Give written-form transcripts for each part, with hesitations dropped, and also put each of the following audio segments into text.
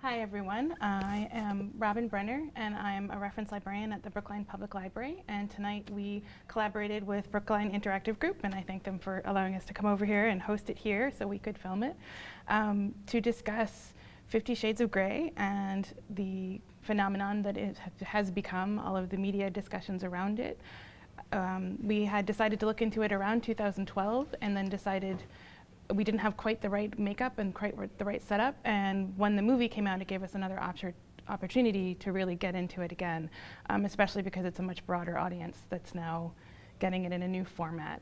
Hi everyone, I am Robin Brenner and I'm a reference librarian at the Brookline Public Library, and tonight we collaborated with Brookline Interactive Group, and I thank them for allowing us to come over here and host it here so we could film it, to discuss 50 Shades of Grey and the phenomenon that it has become, all of the media discussions around it. We had decided to look into it around 2012 and then decided we didn't have quite the right makeup and quite the right setup, and when the movie came out it gave us another opportunity to really get into it again, especially because it's a much broader audience that's now getting it in a new format.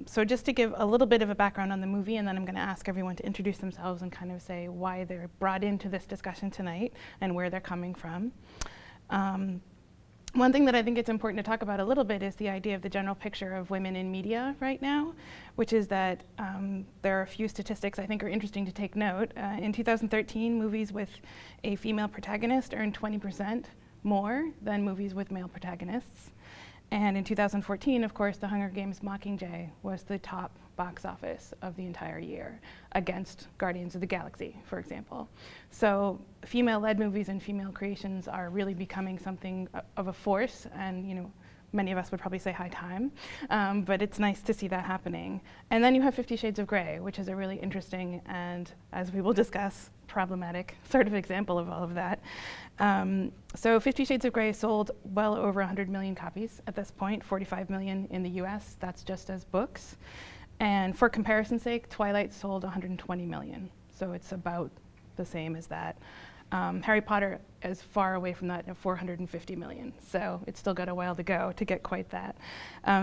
So just to give a little bit of a background on the movie, and then I'm going to ask everyone to introduce themselves and kind of say why they're brought into this discussion tonight and where they're coming from. One thing that I think it's important to talk about a little bit is the idea of the general picture of women in media right now, which is that there are a few statistics I think are interesting to take note. In 2013, movies with a female protagonist earned 20% more than movies with male protagonists. And in 2014, of course, The Hunger Games: Mockingjay was the top box office of the entire year against Guardians of the Galaxy, for example. So female-led movies and female creations are really becoming something of a force, and many of us would probably say high time, but it's nice to see that happening. And then you have 50 Shades of Grey, which is a really interesting and, as we will discuss, problematic sort of example of all of that. So 50 Shades of Grey sold well over 100 million copies at this point, 45 million in the US, that's just as books. And for comparison's sake, Twilight sold 120 million, so it's about the same as that. Harry Potter is far away from that at 450 million, so it's still got a while to go to get quite that.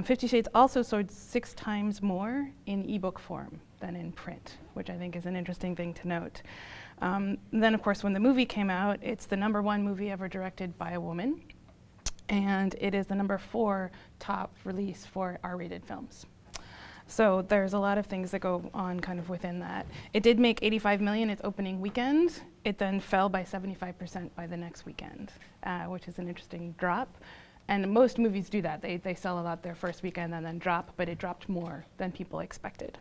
50 Shades also sold 6 times more in ebook form than in print, which I think is an interesting thing to note. Then of course when the movie came out, it's the #1 movie ever directed by a woman, and it is the #4 top release for R-rated films. So there's a lot of things that go on kind of within that. It did make 85 million its opening weekend. It then fell by 75% by the next weekend, which is an interesting drop. And most movies do that. They sell a lot their first weekend and then drop, but it dropped more than people expected.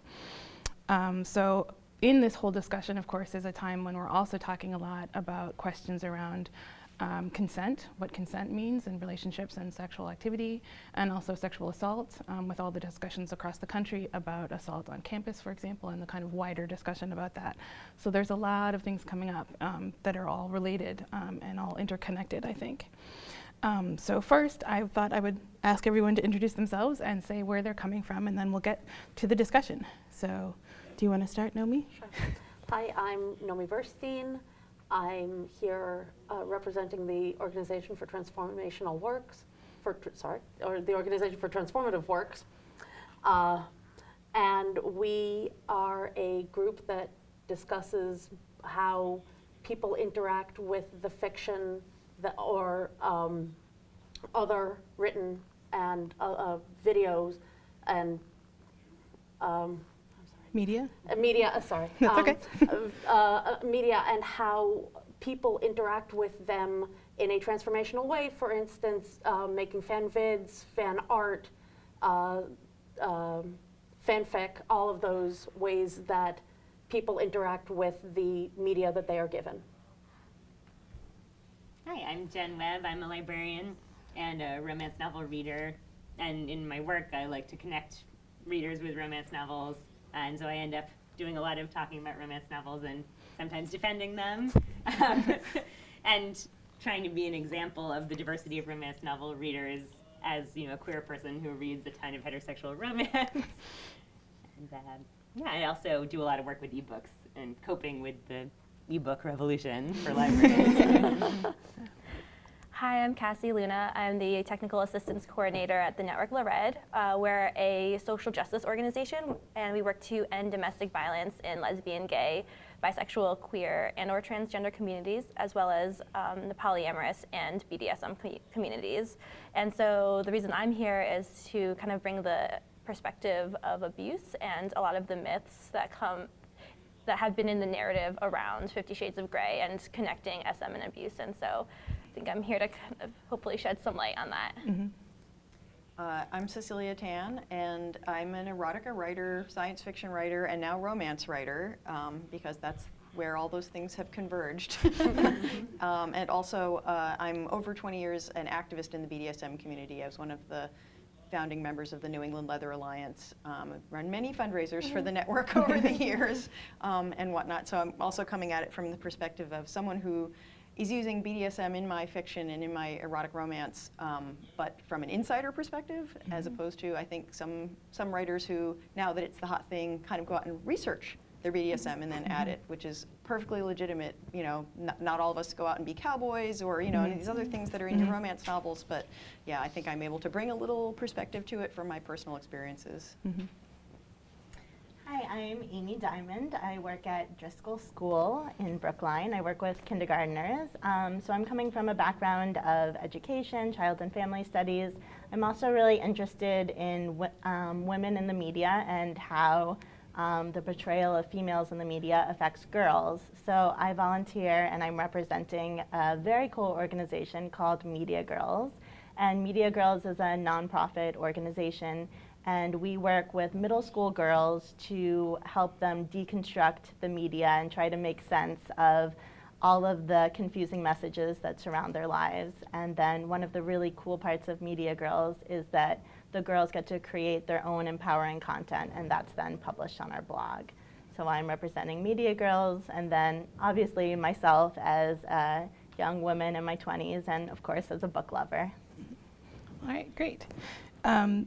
So in this whole discussion, of course, is a time when we're also talking a lot about questions around consent, what consent means in relationships and sexual activity, and also sexual assault, with all the discussions across the country about assault on campus, for example, and the kind of wider discussion about that. So there's a lot of things coming up that are all related and all interconnected, I think. So first, I thought I would ask everyone to introduce themselves and say where they're coming from, and then we'll get to the discussion. So do you want to start, Nomi? Sure. Hi, I'm Nomi BURSTEIN. I'm here representing the Organization for Transformational Works, the Organization for Transformative Works. And we are a group that discusses how people interact with the fiction or other written and videos and Media? Media, sorry. That's okay. Media and how people interact with them in a transformational way. For instance, making fan vids, fan art, fanfic, all of those ways that people interact with the media that they are given. Hi, I'm Jen Webb. I'm a librarian and a romance novel reader. And in my work, I like to connect readers with romance novels. And so I end up doing a lot of talking about romance novels and sometimes defending them and trying to be an example of the diversity of romance novel readers as a queer person who reads a ton of heterosexual romance. And yeah, I also do a lot of work with ebooks and coping with the ebook revolution for libraries. Hi, I'm Cassie Luna. I'm the Technical Assistance Coordinator at the Network La Red. We're a social justice organization, and we work to end domestic violence in lesbian, gay, bisexual, queer, and/or transgender communities, as well as the polyamorous and BDSM communities. And so the reason I'm here is to kind of bring the perspective of abuse and a lot of the myths that have been in the narrative around 50 Shades of Grey and connecting SM and abuse. And so I think I'm here to kind of hopefully shed some light on that. Mm-hmm. I'm Cecilia Tan, and I'm an erotica writer, science fiction writer, and now romance writer, because that's where all those things have converged. And also, I'm over 20 years an activist in the BDSM community. I was one of the founding members of the New England Leather Alliance. I've run many fundraisers for the network over the years and whatnot. So I'm also coming at it from the perspective of someone who is using BDSM in my fiction and in my erotic romance, but from an insider perspective, as opposed to, I think, some writers who, now that it's the hot thing, kind of go out and research their BDSM and then add it, which is perfectly legitimate. You know, not all of us go out and be cowboys or, you know, any of these other things that are in your romance novels, but yeah, I think I'm able to bring a little perspective to it from my personal experiences. Hi, I'm Amy Diamond. I work at Driscoll School in Brookline. I work with kindergartners. So I'm coming from a background of education, child and family studies. I'm also really interested in women in the media and how the portrayal of females in the media affects girls. So I volunteer and I'm representing a very cool organization called MEDIAGIRLS. And MEDIAGIRLS is a nonprofit organization, and we work with middle school girls to help them deconstruct the media and try to make sense of all of the confusing messages that surround their lives. And then one of the really cool parts of MEDIAGIRLS is that the girls get to create their own empowering content, and that's then published on our blog. So I'm representing MEDIAGIRLS, and then obviously myself as a young woman in my 20s, and of course as a book lover. All right, great.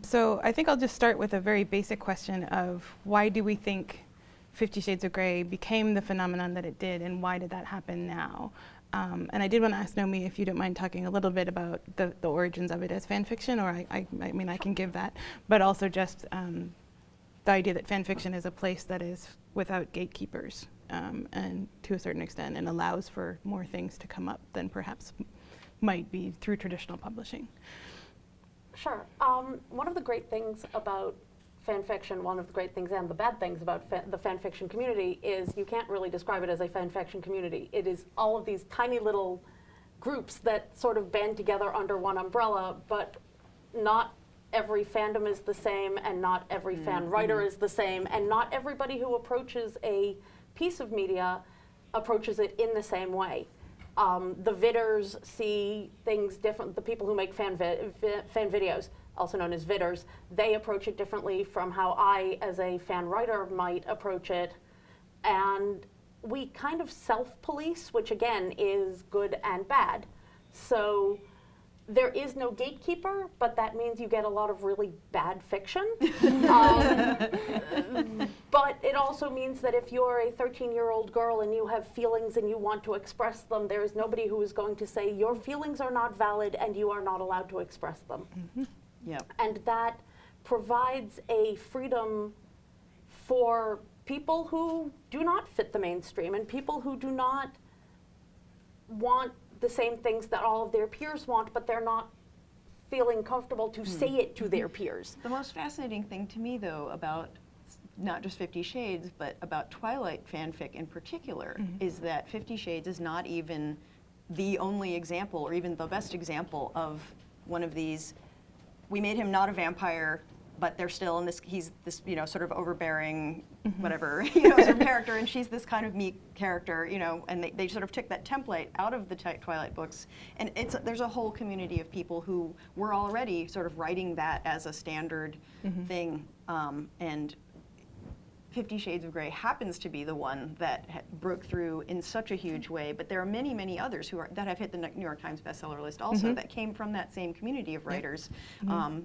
So I think I'll just start with a very basic question of why do we think 50 Shades of Grey became the phenomenon that it did, and why did that happen now? And I did want to ask Nomi if you don't mind talking a little bit about the origins of it as fan fiction, or I mean, I can give that, but also just the idea that fan fiction is a place that is without gatekeepers, and to a certain extent, and allows for more things to come up than perhaps might be through traditional publishing. Sure. One of the great things about fan fiction, one of the great things and the bad things about the fan fiction community is you can't really describe it as a fan fiction community. It is all of these tiny little groups that sort of band together under one umbrella, but not every fandom is the same, and not every fan writer is the same, and not everybody who approaches a piece of media approaches it in the same way. The vidders see things different. The people who make fan videos, also known as vidders, they approach it differently from how I, as a fan writer, might approach it. And we kind of self-police, which again is good and bad. So there is no gatekeeper, but that means you get a lot of really bad fiction. But it also means that if you're a 13-year-old girl and you have feelings and you want to express them, there is nobody who is going to say your feelings are not valid and you are not allowed to express them. Yep. And that provides a freedom for people who do not fit the mainstream and people who do not want the same things that all of their peers want, but they're not feeling comfortable to say it to their peers. The most fascinating thing to me, though, about not just 50 Shades, but about Twilight fanfic in particular, is that 50 Shades is not even the only example, or even the best example of one of these, we made him not a vampire, but they're still in this, he's this, you know, sort of overbearing, whatever, you know, sort of character, and she's this kind of meek character, you know, and they sort of took that template out of the Twilight books, and there's a whole community of people who were already sort of writing that as a standard thing, and 50 Shades of Grey happens to be the one that broke through in such a huge way, but there are many, many others that have hit the New York Times bestseller list also that came from that same community of writers.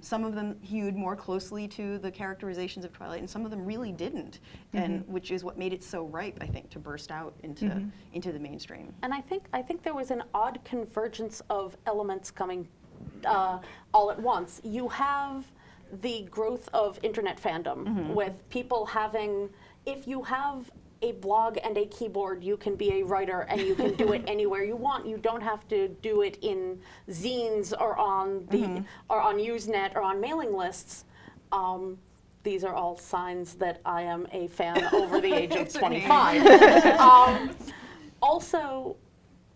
Some of them hewed more closely to the characterizations of Twilight, and some of them really didn't, and which is what made it so ripe, I think, to burst out into the mainstream. And I think there was an odd convergence of elements coming all at once. You have the growth of internet fandom with people having, if you have a blog and a keyboard, you can be a writer and you can do it anywhere you want. You don't have to do it in zines or on the or on Usenet or on mailing lists. These are all signs that I am a fan over the age of 25. Also,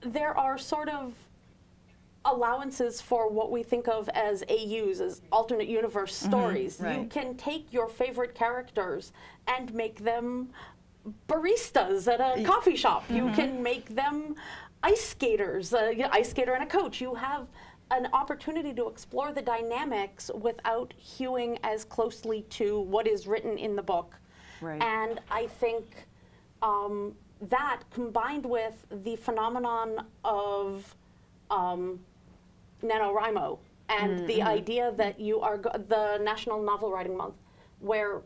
there are sort of allowances for what we think of as AUs, as alternate universe stories. Right. You can take your favorite characters and make them baristas at a coffee shop. You can make them ice skaters, ice skater and a coach. You have an opportunity to explore the dynamics without hewing as closely to what is written in the book. Right. And I think that combined with the phenomenon of NaNoWriMo and the idea that you are the National Novel Writing Month, where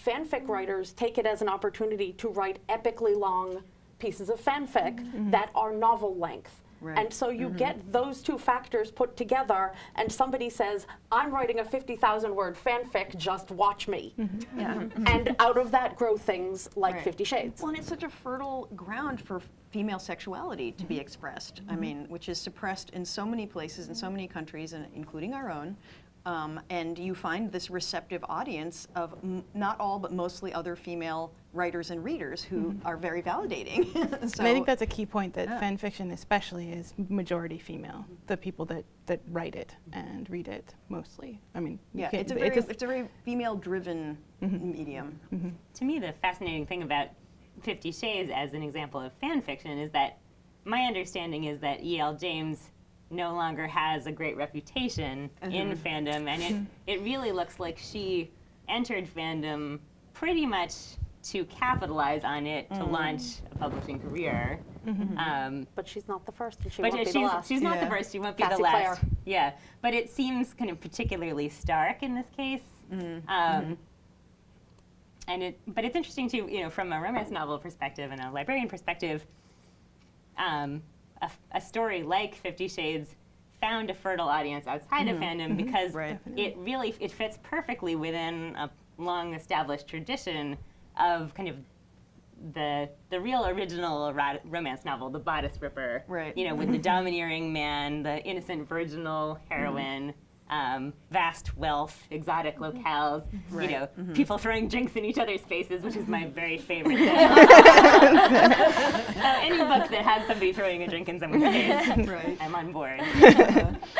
fanfic writers take it as an opportunity to write epically long pieces of fanfic that are novel length. Right. And so you get those two factors put together, and somebody says, I'm writing a 50,000 word fanfic, just watch me. Yeah. And out of that grow things like Right. 50 Shades. Well, and it's such a fertile ground for female sexuality to be expressed. I mean, which is suppressed in so many places in so many countries, and including our own. And you find this receptive audience of not all, but mostly other female writers and readers who are very validating. So, And I think that's a key point, that fan fiction especially is majority female, the people that write it and read it mostly. I mean, you yeah, can't- it's a very female-driven medium. To me, the fascinating thing about 50 Shades as an example of fan fiction is that my understanding is that E.L. James no longer has a great reputation in fandom, and it really looks like she entered fandom pretty much to capitalize on it to launch a publishing career. But she's not the first, and she But won't be the last. she's not the Yeah. first, she won't be Cassie the last. Clare. Yeah, but it seems kind of particularly stark in this case. But it's interesting too, you know, from a romance novel perspective and a librarian perspective, a story like 50 Shades found a fertile audience outside of fandom because Right. it fits perfectly within a long established tradition of kind of the real original romance novel, the bodice ripper. Right. You know, with the domineering man, the innocent virginal heroine, vast wealth, exotic locales, Right. you know, people throwing drinks in each other's faces, which is my very favorite thing. Any book that has somebody throwing a drink in someone's face, Right. I'm on board.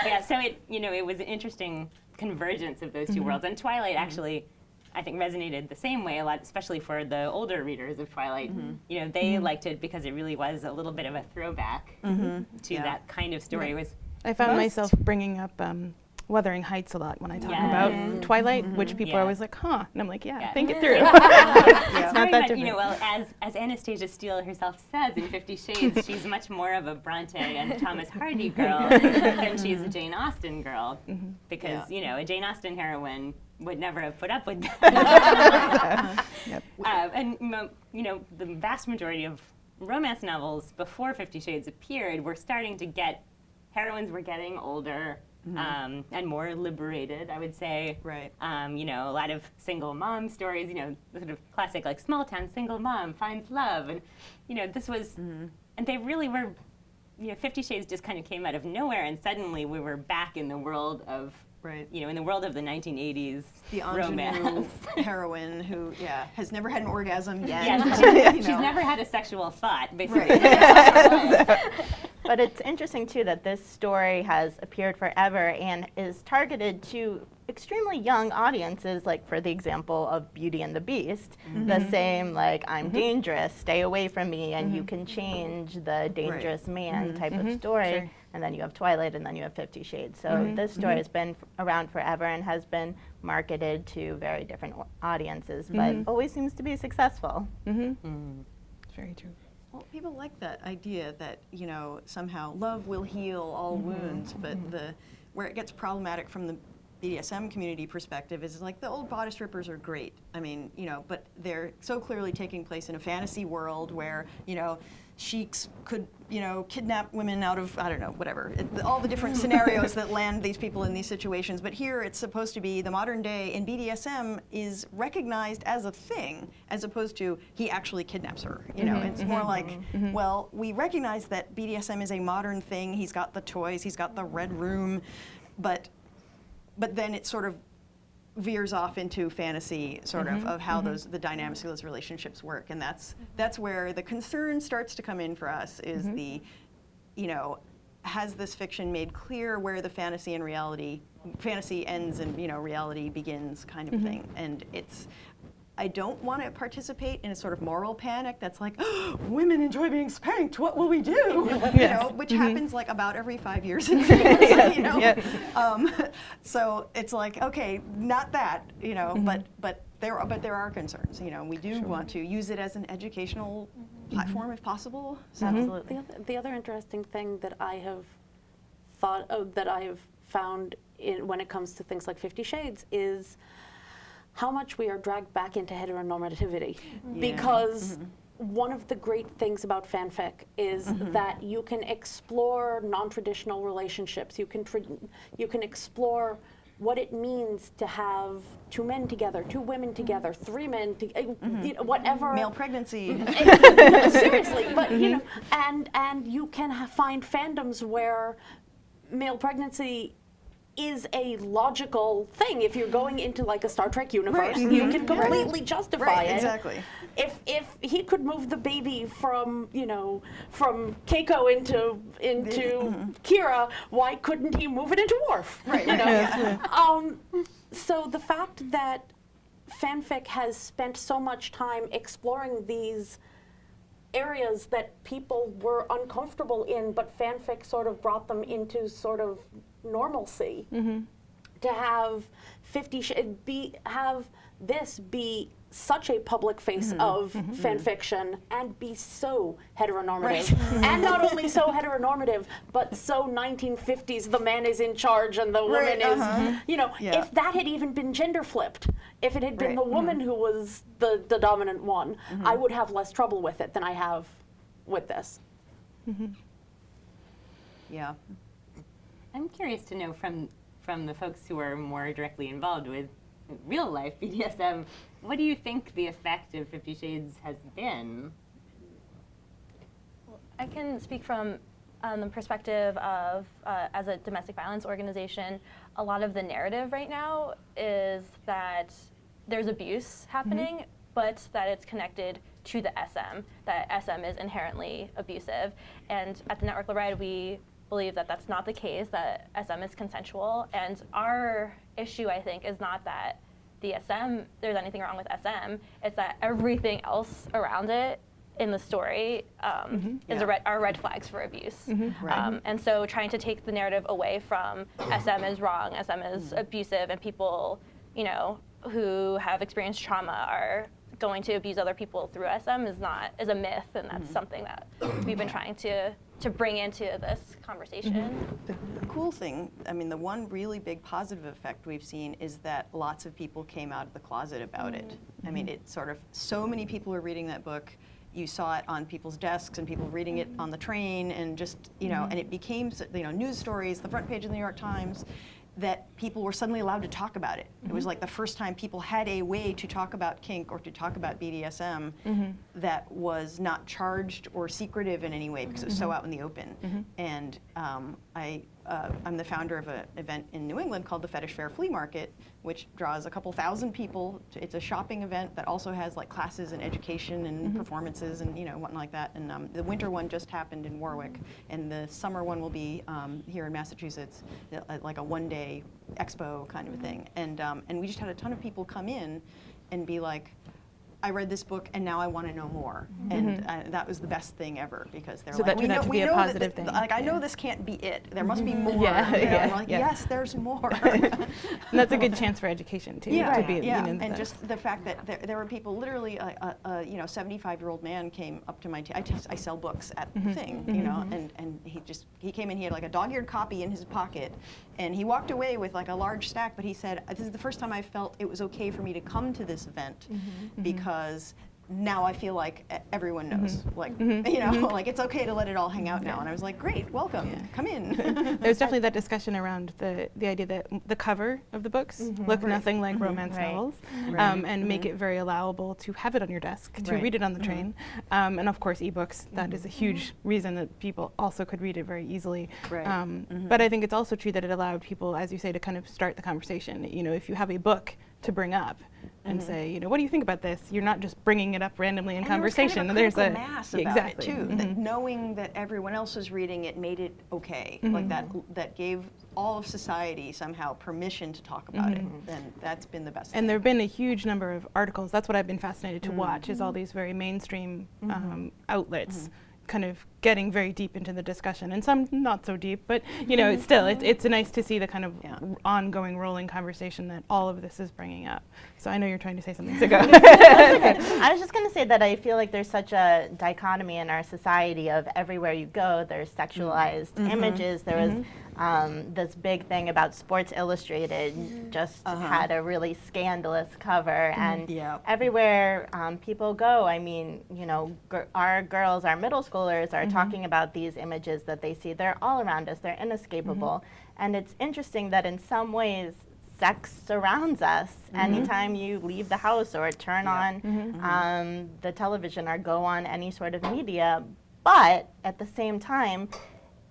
Yeah, so it was an interesting convergence of those two worlds, and Twilight actually, I think, resonated the same way a lot, especially for the older readers of Twilight. You know, they liked it because it really was a little bit of a throwback to that kind of story. It was I found myself bringing up Wuthering Heights a lot when I talk Yes. about Twilight, which people are Yeah. always like, huh? And I'm like, Yeah. think it through. It's It's not very that much, different. you know, well, as Anastasia Steele herself says in 50 Shades, she's much more of a Bronte and Thomas Hardy girl than she's a Jane Austen girl, because, you know, a Jane Austen heroine would never have put up with that. Yep. You know, the vast majority of romance novels before 50 Shades appeared were starting to get, heroines were getting older, and more liberated, I would say. Right. You know, a lot of single mom stories, you know, the sort of classic, like, small town single mom finds love. And, you know, this was, and they really were, you know, 50 Shades just kind of came out of nowhere, and suddenly we were back in the world of, Right. you know, in the world of the 1980s The romance. ingenue heroine who, has never had an orgasm yet. Yeah, you she's know. never had a sexual thought, basically. Right. But it's interesting too that this story has appeared forever and is targeted to extremely young audiences, like for the example of Beauty and the Beast, the same like I'm dangerous, stay away from me, and you can change the dangerous man type of story. Sure. And then you have Twilight, and then you have 50 Shades. So this story has been around forever and has been marketed to very different audiences, but always seems to be successful. It's very true. Well, people like that idea that, you know, somehow love will heal all wounds, but where it gets problematic from the BDSM community perspective is like the old bodice rippers are great. I mean, you know, but they're so clearly taking place in a fantasy world where, you know, sheiks could, you know, kidnap women out of, I don't know, whatever. All the different scenarios that land these people in these situations. But here it's supposed to be the modern day, and BDSM is recognized as a thing, as opposed to he actually kidnaps her. You know, it's more like, well, we recognize that BDSM is a modern thing. He's got the toys, he's got the red room, but then it sort of veers off into fantasy, sort of how the dynamics of those relationships work, and that's where the concern starts to come in for us. Is the, you know, has this fiction made clear where the fantasy and reality, fantasy ends and, you know, reality begins, kind of thing, and it's. I don't want to participate in a sort of moral panic that's like, oh, women enjoy being spanked, what will we do? You know, which happens like about every 5 years in France, you know? So it's like, okay, not that, you know, but there are concerns, you know. We do want to use it as an educational platform if possible. So. Absolutely. The other interesting thing that I have thought of, that I have found when it comes to things like 50 Shades is how much we are dragged back into heteronormativity. Because one of the great things about fanfic is that you can explore non-traditional relationships. You can explore what it means to have 2 men together, 2 women together, 3 men together, you know, whatever. Male pregnancy. No, seriously, but you know, and you can find fandoms where male pregnancy is a logical thing. If you're going into like a Star Trek universe, you can completely justify it. Exactly. If he could move the baby from, you know, from Keiko into Kira, why couldn't he move it into Worf? Right. You know? So the fact that fanfic has spent so much time exploring these areas that people were uncomfortable in, but fanfic sort of brought them into sort of normalcy. To have have this be such a public face of fan fiction and be so heteronormative. And not only so heteronormative, but so 1950s, the man is in charge and the woman is, you know, if that had even been gender flipped, if it had been the woman who was the dominant one, I would have less trouble with it than I have with this. Yeah. I'm curious to know from the folks who are more directly involved with real life BDSM, what do you think the effect of 50 Shades has been? I can speak from the perspective of, as a domestic violence organization, a lot of the narrative right now is that there's abuse happening, but that it's connected to the SM, that SM is inherently abusive. And at the Network Lorette, we believe that that's not the case, that SM is consensual. And our issue, I think, is not that the SM, there's anything wrong with SM, it's that everything else around it in the story is are red flags for abuse. And so trying to take the narrative away from SM is wrong, SM is abusive, and people, you know, who have experienced trauma are going to abuse other people through SM is a myth, and that's something that we've been trying to bring into this conversation. The cool thing, I mean, the one really big positive effect we've seen is that lots of people came out of the closet about it. I mean, it sort of, so many people are reading that book. You saw it on people's desks and people reading it on the train, and just, you know, and it became, you know, news stories, the front page of the New York Times, that people were suddenly allowed to talk about it. It was like the first time people had a way to talk about kink or to talk about BDSM that was not charged or secretive in any way because it was so out in the open. And I'm the founder of an event in New England called the Fetish Fair Flea Market, which draws a couple thousand people. It's a shopping event that also has like classes and education and performances and, you know, whatnot like that. And the winter one just happened in Warwick, and the summer one will be here in Massachusetts, like a one-day expo kind of a thing. And we just had a ton of people come in and be like, I read this book and now I want to know more. And that was the best thing ever, because they're So like, that turned out to be a positive thing. Like, I know this can't be it. There must be more. Yeah, You know, yeah, and we're like, yeah. yes, there's more. And that's a good chance for education too. Yeah, to be, yeah. you know, And just the fact that there were people, literally, you know, 75-year-old man came up to my I sell books at the thing, you know, and he came in, he had like a dog-eared copy in his pocket, and he walked away with like a large stack, but he said, this is the first time I felt it was okay for me to come to this event, because now I feel like everyone knows, like, you know, like it's okay to let it all hang out now. And I was like, great, welcome, come in. There's definitely that discussion around the idea that the cover of the books look nothing like romance novels, and make it very allowable to have it on your desk, to read it on the train. And of course, ebooks, that is a huge reason that people also could read it very easily. But I think it's also true that it allowed people, as you say, to kind of start the conversation. You know, if you have a book to bring up and say, you know, what do you think about this? You're not just bringing it up randomly in And conversation. There was kind of a There's critical mass about exactly. it too. That knowing that everyone else was reading it made it okay. Like that gave all of society somehow permission to talk about it. And that's been the best thing. And there have been a huge number of articles. That's what I've been fascinated to watch, is all these very mainstream outlets kind of getting very deep into the discussion, and some not so deep, but you know, it's still, it's nice to see the kind of ongoing rolling conversation that all of this is bringing up. So I know you're trying to say something, so go. I was just going to say that I feel like there's such a dichotomy in our society of everywhere you go, there's sexualized images. There was this big thing about Sports Illustrated just had a really scandalous cover, and everywhere people go, I mean, you know, our girls, our middle schoolers are talking about these images that they see. They're all around us. They're inescapable. And it's interesting that in some ways, sex surrounds us. Anytime you leave the house or turn on the television or go on any sort of media. But at the same time,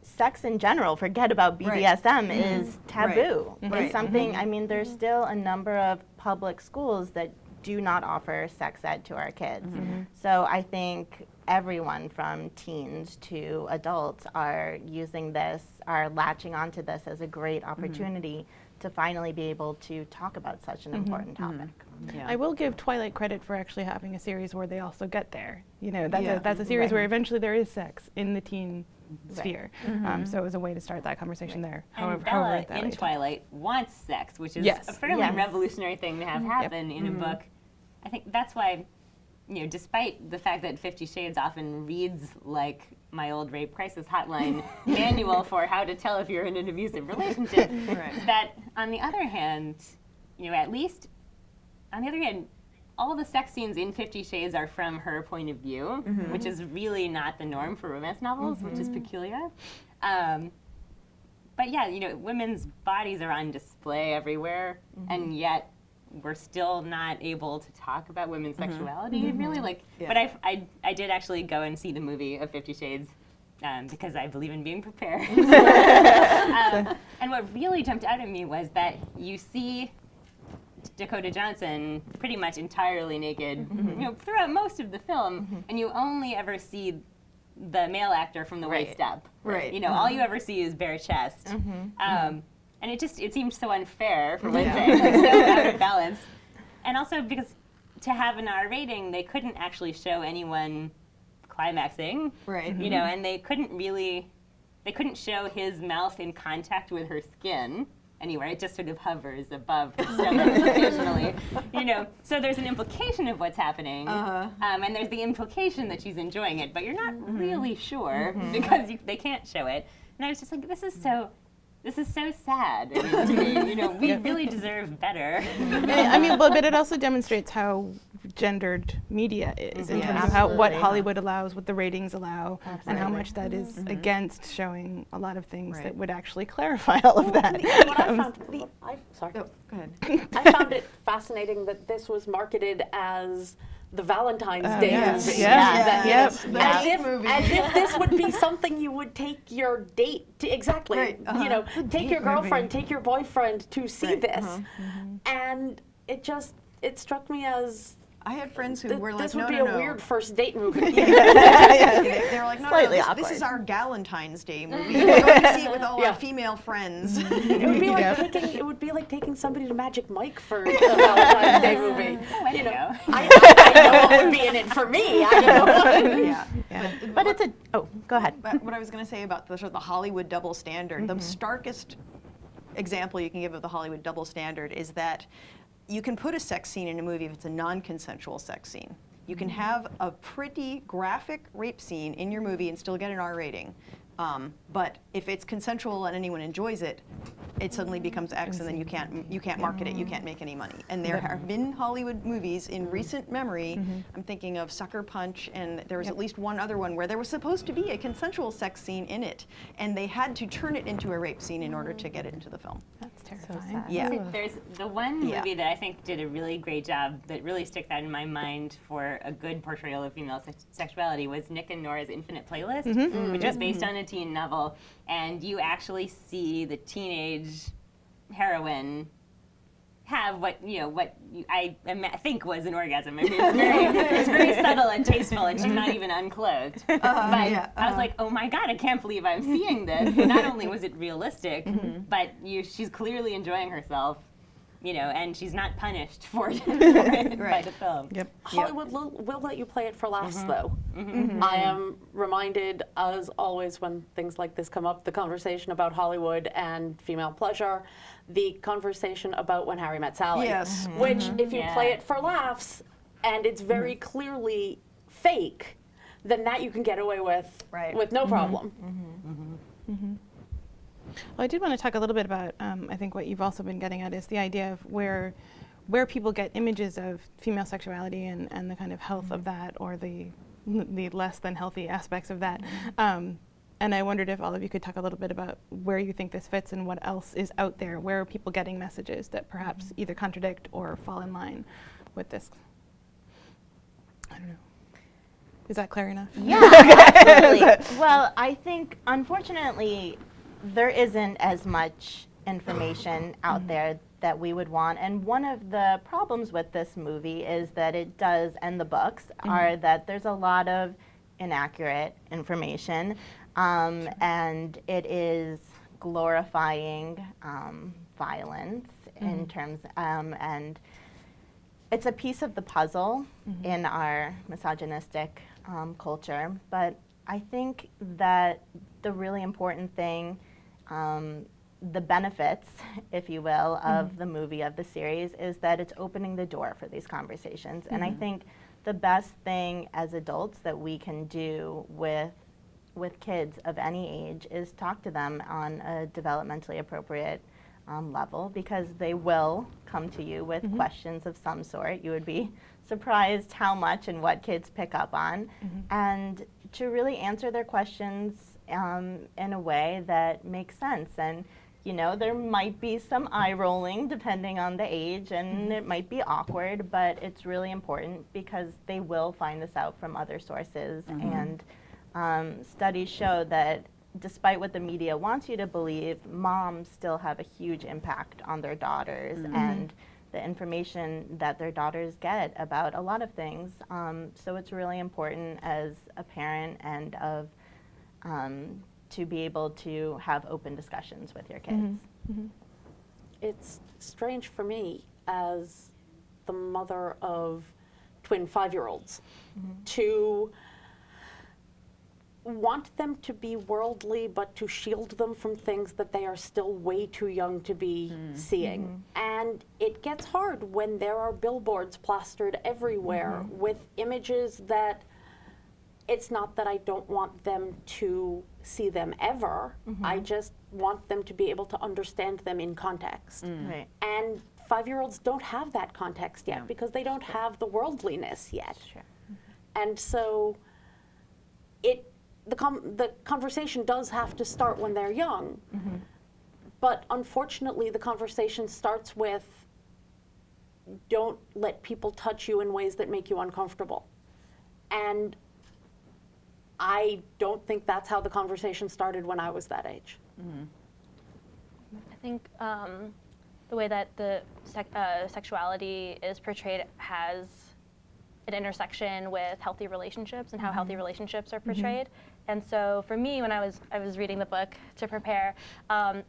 sex in general, forget about BDSM, is taboo. It's something, I mean, there's still a number of public schools that do not offer sex ed to our kids. So I think everyone from teens to adults are using this, are latching onto this as a great opportunity to finally be able to talk about such an important topic. I will give Twilight credit for actually having a series where they also get there. You know, that's a series where eventually there is sex in the teen sphere. So it was a way to start that conversation there. And Bella in Twilight wants sex, which is a fairly revolutionary thing to have happen in a book. I think that's why, you know, despite the fact that 50 Shades often reads like my old rape crisis hotline manual for how to tell if you're in an abusive relationship, that on the other hand, you know, at least on the other hand, all the sex scenes in 50 Shades are from her point of view, which is really not the norm for romance novels, which is peculiar. But yeah, you know, women's bodies are on display everywhere, and yet we're still not able to talk about women's sexuality, really. Like, but I did actually go and see the movie of 50 Shades because I believe in being prepared. And what really jumped out at me was that you see Dakota Johnson pretty much entirely naked, you know, throughout most of the film, and you only ever see the male actor from the waist up. You know, all you ever see is bare chest. And it seemed so unfair for one thing, like so out of balance. And also because to have an R rating, they couldn't actually show anyone climaxing. You know, and they couldn't show his mouth in contact with her skin anywhere. It just sort of hovers above her stomach occasionally. You know, so there's an implication of what's happening, and there's the implication that she's enjoying it, but you're not really sure because they can't show it. And I was just like, this is so sad. I mean, to me, you know, we really deserve better. I mean, but it also demonstrates how gendered media is in terms of what Hollywood allows, what the ratings allow, and how much that is against showing a lot of things that would actually clarify all of that. What I found, sorry. Go ahead. I found it fascinating that this was marketed as the Valentine's Day movie. As if this would be something you would take your date to, you know, take your girlfriend, take your boyfriend to see this. And it struck me as I had friends who were like, this would be a weird first date movie. They were like, no, this is our Galentine's Day movie. We're going to see it with all our female friends. It would be like taking somebody to Magic Mike for a Valentine's Day movie. You know, I know what would be in it for me. I know. But it's go ahead. But what I was going to say about the sort of the Hollywood double standard, the starkest example you can give of the Hollywood double standard is that you can put a sex scene in a movie if it's a non-consensual sex scene. You can have a pretty graphic rape scene in your movie and still get an R rating. But if it's consensual and anyone enjoys it, it suddenly becomes X, and then you can't market it, you can't make any money. And there have been Hollywood movies in recent memory. I'm thinking of Sucker Punch, and there was at least one other one where there was supposed to be a consensual sex scene in it, and they had to turn it into a rape scene in order to get it into the film. That's terrifying. There's the one movie that I think did a really great job that really sticks out in my mind for a good portrayal of female sexuality was Nick and Nora's Infinite Playlist, which was based on a teen novel, and you actually see the teenage heroine have what I think was an orgasm. I mean, it's very subtle and tasteful, and she's not even unclothed. But I was like, oh my God, I can't believe I'm seeing this. Not only was it realistic, but she's clearly enjoying herself, and she's not punished for it by the film. Yep. Hollywood will let you play it for laughs, though. I am reminded, as always, when things like this come up, the conversation about Hollywood and female pleasure, the conversation about When Harry Met Sally. Yes. Which, if you play it for laughs, and it's very clearly fake, then that you can get away with no problem. Well, I did want to talk a little bit about, I think what you've also been getting at is the idea of where people get images of female sexuality and the kind of health of that, or the less than healthy aspects of that. And I wondered if all of you could talk a little bit about where you think this fits and what else is out there. Where are people getting messages that perhaps either contradict or fall in line with this? I don't know. Is that clear enough? Yeah, absolutely. Well, I think, unfortunately, there isn't as much information out there that we would want. And one of the problems with this movie is that it does, and the books, are that there's a lot of inaccurate information. And it is glorifying violence in terms, and it's a piece of the puzzle in our misogynistic culture. But I think that the really important thing, the benefits, if you will, of the movie, of the series, is that it's opening the door for these conversations. And I think the best thing as adults that we can do with kids of any age is talk to them on a developmentally appropriate level, because they will come to you with questions of some sort. You would be surprised how much and what kids pick up on. And to really answer their questions in a way that makes sense. And there might be some eye rolling depending on the age, and it might be awkward, but it's really important because they will find this out from other sources. And studies show that despite what the media wants you to believe, moms still have a huge impact on their daughters and the information that their daughters get about a lot of things. So it's really important as a parent and to be able to have open discussions with your kids. It's strange for me, as the mother of twin 5-year-olds, to want them to be worldly, but to shield them from things that they are still way too young to be seeing. And it gets hard when there are billboards plastered everywhere with images that, it's not that I don't want them to see them ever, I just want them to be able to understand them in context. Right. And 5-year-olds don't have that context yet because they don't have the worldliness yet. And so the conversation does have to start when they're young, but unfortunately the conversation starts with, don't let people touch you in ways that make you uncomfortable. And I don't think that's how the conversation started when I was that age. I think the way that the sexuality is portrayed has an intersection with healthy relationships and how healthy relationships are portrayed. And so for me, when I was reading the book to prepare,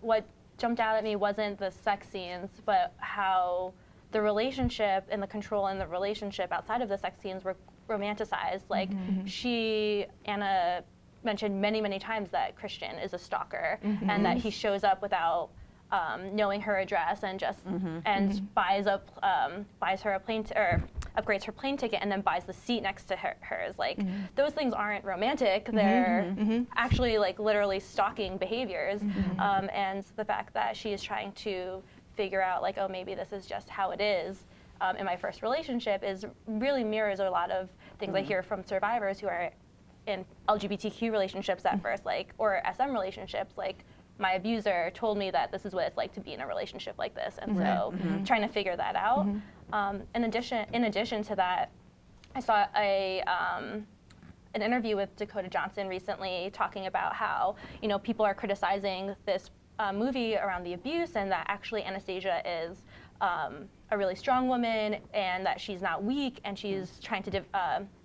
what jumped out at me wasn't the sex scenes, but how the relationship and the control in the relationship outside of the sex scenes were romanticized. Like Anna mentioned many, many times that Christian is a stalker and that he shows up without knowing her address and just buys her a plane or upgrades her plane ticket and then buys the seat next to hers. Like those things aren't romantic. They're actually like literally stalking behaviors. And the fact that she is trying to figure out like, oh, maybe this is just how it is in my first relationship is really mirrors a lot of things I hear from survivors who are in LGBTQ relationships at first, like, or SM relationships, like, my abuser told me that this is what it's like to be in a relationship like this, and so trying to figure that out. In addition to that, I saw an interview with Dakota Johnson recently talking about how people are criticizing this movie around the abuse, and that actually Anastasia is a really strong woman and that she's not weak and she's trying to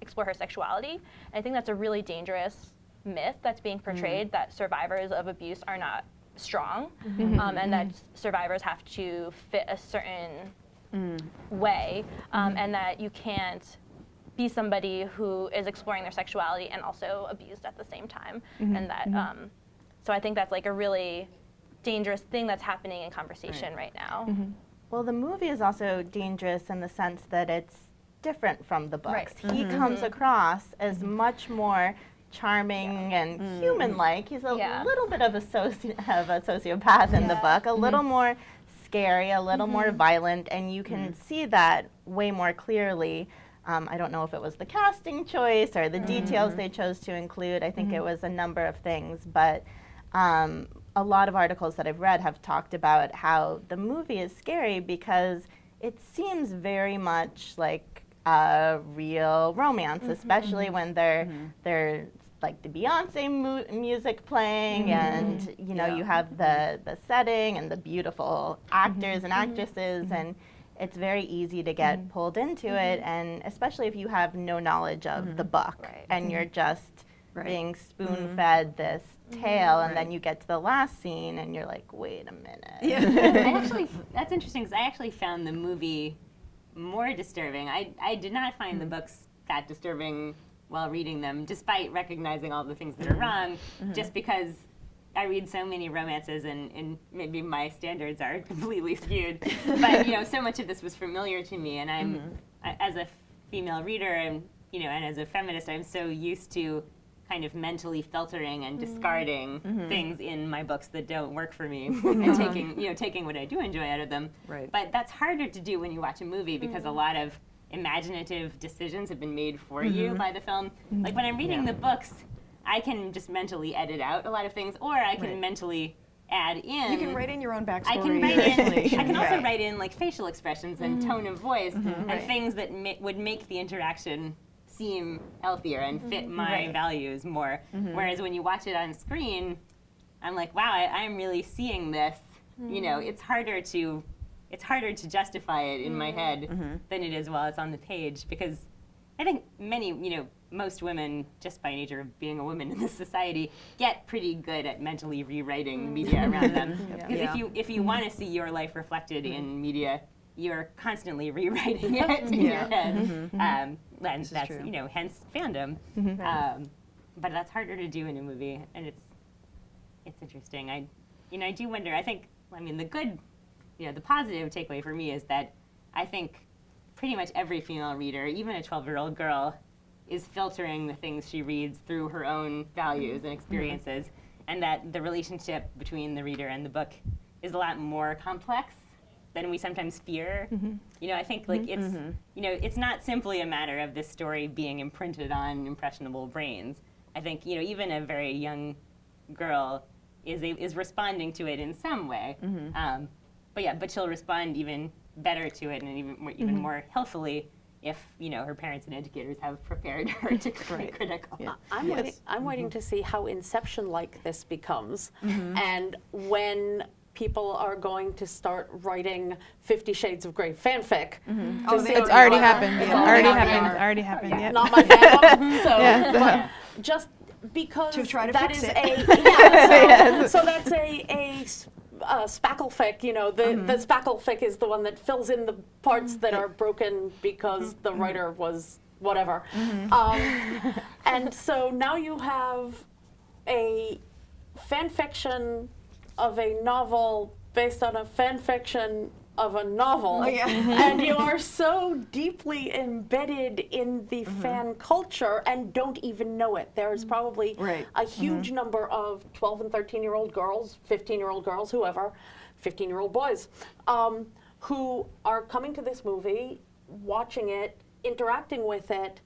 explore her sexuality. And I think that's a really dangerous myth that's being portrayed, that survivors of abuse are not strong, and that survivors have to fit a certain way, and that you can't be somebody who is exploring their sexuality and also abused at the same time. And that, so I think that's like a really dangerous thing that's happening in conversation right now. Well, the movie is also dangerous in the sense that it's different from the books. Right. He comes across as much more charming and human-like. He's a little bit of a sociopath in the book, a little more scary, a little more violent, and you can see that way more clearly. I don't know if it was the casting choice or the details they chose to include. I think it was a number of things, but a lot of articles that I've read have talked about how the movie is scary because it seems very much like a real romance, especially when they're like the Beyonce music playing, and you know you have the setting and the beautiful actors and actresses, and it's very easy to get pulled into it, and especially if you have no knowledge of the book and you're just being spoon-fed this tale, and then you get to the last scene and you're like, wait a minute. That's interesting because I actually found the movie more disturbing. I did not find the books that disturbing while reading them, despite recognizing all the things that are wrong, just because I read so many romances and maybe my standards are completely skewed. But you know, so much of this was familiar to me, and as a female reader and and as a feminist, I'm so used to kind of mentally filtering and discarding things in my books that don't work for me, and taking what I do enjoy out of them. Right. But that's harder to do when you watch a movie because a lot of imaginative decisions have been made for you by the film. Like when I'm reading the books, I can just mentally edit out a lot of things, or I can mentally add in. You can write in your own backstory. I can write in. I can also write in like facial expressions and tone of voice and things that would make the interaction seem healthier and fit my values more. Whereas when you watch it on screen, I'm like, wow, I'm really seeing this. It's harder to justify it in my head than it is while it's on the page, because I think most women, just by nature of being a woman in this society, get pretty good at mentally rewriting the media around them. Because if you want to see your life reflected in media, you're constantly rewriting it in your head. And that's true. Hence fandom. But that's harder to do in a movie, and it's interesting. I do wonder. I think the good, the positive takeaway for me is that I think pretty much every female reader, even a 12-year-old girl, is filtering the things she reads through her own values and experiences, and that the relationship between the reader and the book is a lot more complex than we sometimes fear. I think it's not simply a matter of this story being imprinted on impressionable brains. I think even a very young girl is responding to it in some way. But she'll respond even better to it and even more healthily if her parents and educators have prepared her to be critical. I'm waiting to see how Inception-like this becomes, and when people are going to start writing 50 Shades of Grey fanfic. It's already happened. Already happened. Yeah. Not my fandom. But just because to try to that fix is it. so that's a spackle fic. The spackle fic is the one that fills in the parts that are broken because the writer was whatever. And so now you have a fan fiction of a novel based on a fan fiction of a novel, and you are so deeply embedded in the fan culture and don't even know it. There's probably a huge number of 12 and 13-year-old girls, 15-year-old girls, whoever, 15-year-old boys, who are coming to this movie, watching it, interacting with it,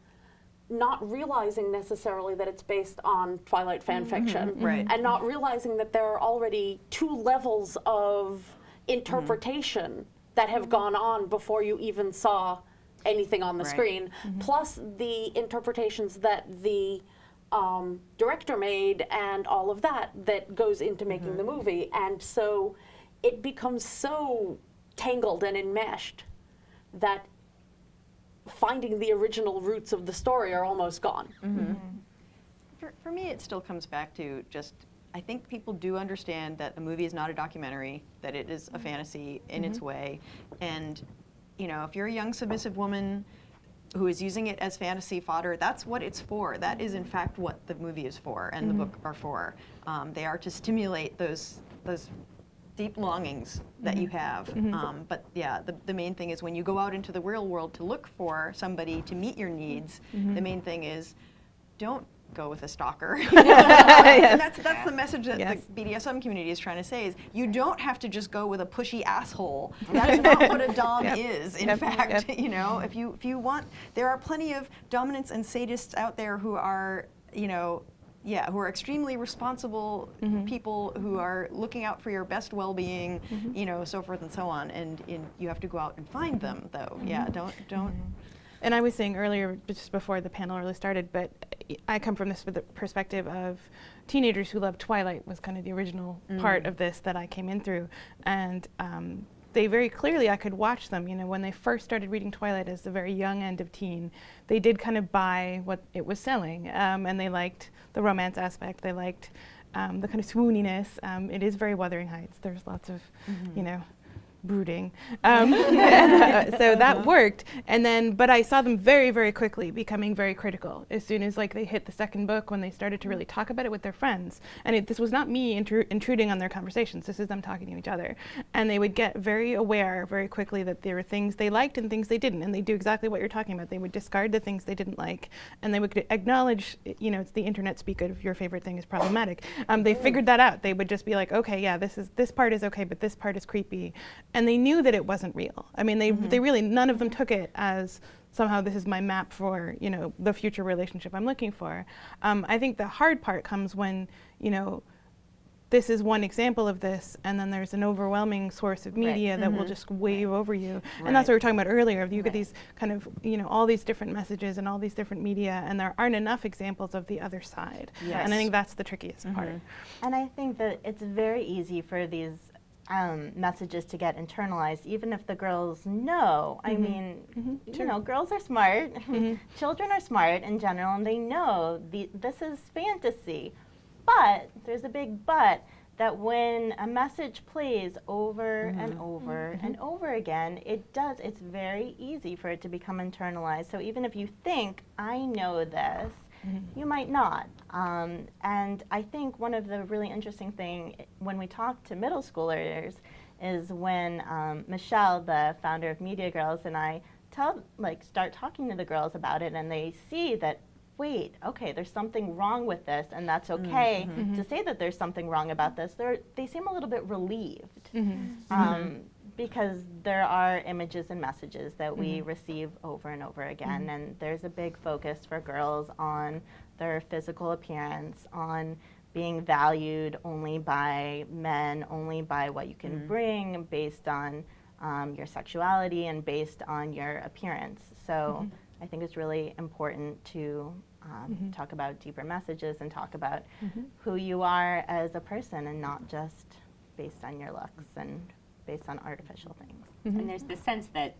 not realizing necessarily that it's based on Twilight fan fiction, and not realizing that there are already 2 levels of interpretation that have gone on before you even saw anything on the screen, plus the interpretations that the director made and all of that goes into making the movie. And so it becomes so tangled and enmeshed that finding the original roots of the story are almost gone. For me, it still comes back to just, I think people do understand that the movie is not a documentary, that it is a fantasy in its way. And, you know, if you're a young submissive woman who is using it as fantasy fodder, that's what it's for. That is, in fact, what the movie is for and the book are for. They are to stimulate those deep longings that you have. But yeah, the main thing is when you go out into the real world to look for somebody to meet your needs, the main thing is don't go with a stalker. And that's the message that the BDSM community is trying to say is you don't have to just go with a pushy asshole. That is not what a dom is, in fact. You know, if you want, there are plenty of dominants and sadists out there who are, you know, who are extremely responsible people who are looking out for your best well-being, you know, so forth and so on. And you have to go out and find them, though. Yeah, don't. And I was saying earlier, just before the panel really started, but I come from this perspective of teenagers who love Twilight was kind of the original part of this that I came in through. And they very clearly, I could watch them, you know, when they first started reading Twilight as the very young end of teen, they did kind of buy what it was selling. And they liked the romance aspect. They liked the kind of swooniness. It is very Wuthering Heights. There's lots of, you know, brooding. So that worked. And then, but I saw them very, very quickly becoming very critical as soon as like they hit the second book, when they started to really talk about it with their friends. And this was not me intruding on their conversations. This is them talking to each other. And they would get very aware very quickly that there were things they liked and things they didn't. And they do exactly what you're talking about. They would discard the things they didn't like. And they would acknowledge, you know, it's the internet speak of your favorite thing is problematic. They figured that out. They would just be like, okay, yeah, this part is okay, but this part is creepy. And they knew that it wasn't real. I mean, they really, none of them took it as somehow this is my map for, you know, the future relationship I'm looking for. I think the hard part comes when, you know, this is one example of this, and then there's an overwhelming source of media that will just wave over you. And that's what we were talking about earlier. You get these kind of, you know, all these different messages and all these different media, and there aren't enough examples of the other side. And I think that's the trickiest part. And I think that it's very easy for these messages to get internalized, even if the girls know. I mean, you know, girls are smart, children are smart in general, and they know this is fantasy. But there's a big but that when a message plays over and over and over again, it's very easy for it to become internalized. So even if you think, I know this, you might not. And I think one of the really interesting things when we talk to middle schoolers is when Michelle, the founder of MEDIAGIRLS, and I start talking to the girls about it, and they see that, wait, okay, there's something wrong with this, and that's okay to say that there's something wrong about this. They seem a little bit relieved. Because there are images and messages that we receive over and over again, and there's a big focus for girls on their physical appearance, on being valued only by men, only by what you can bring based on your sexuality and based on your appearance. So I think it's really important to talk about deeper messages and talk about who you are as a person, and not just based on your looks and based on artificial things. And there's the sense that,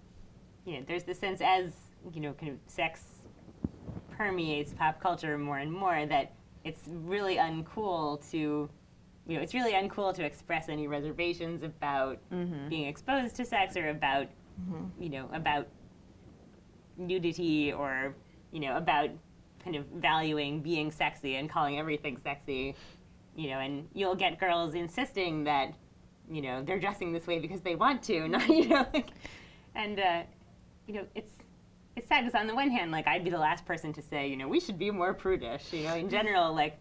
you know, there's the sense as, you know, kind of sex permeates pop culture more and more that it's really uncool to, you know, it's really uncool to express any reservations about being exposed to sex or about, you know, about nudity or, you know, about kind of valuing being sexy and calling everything sexy, you know, and you'll get girls insisting that, you know, they're dressing this way because they want to, not, you know, like, and, you know, it's sad because on the one hand, like, I'd be the last person to say, you know, we should be more prudish, you know, in general, like,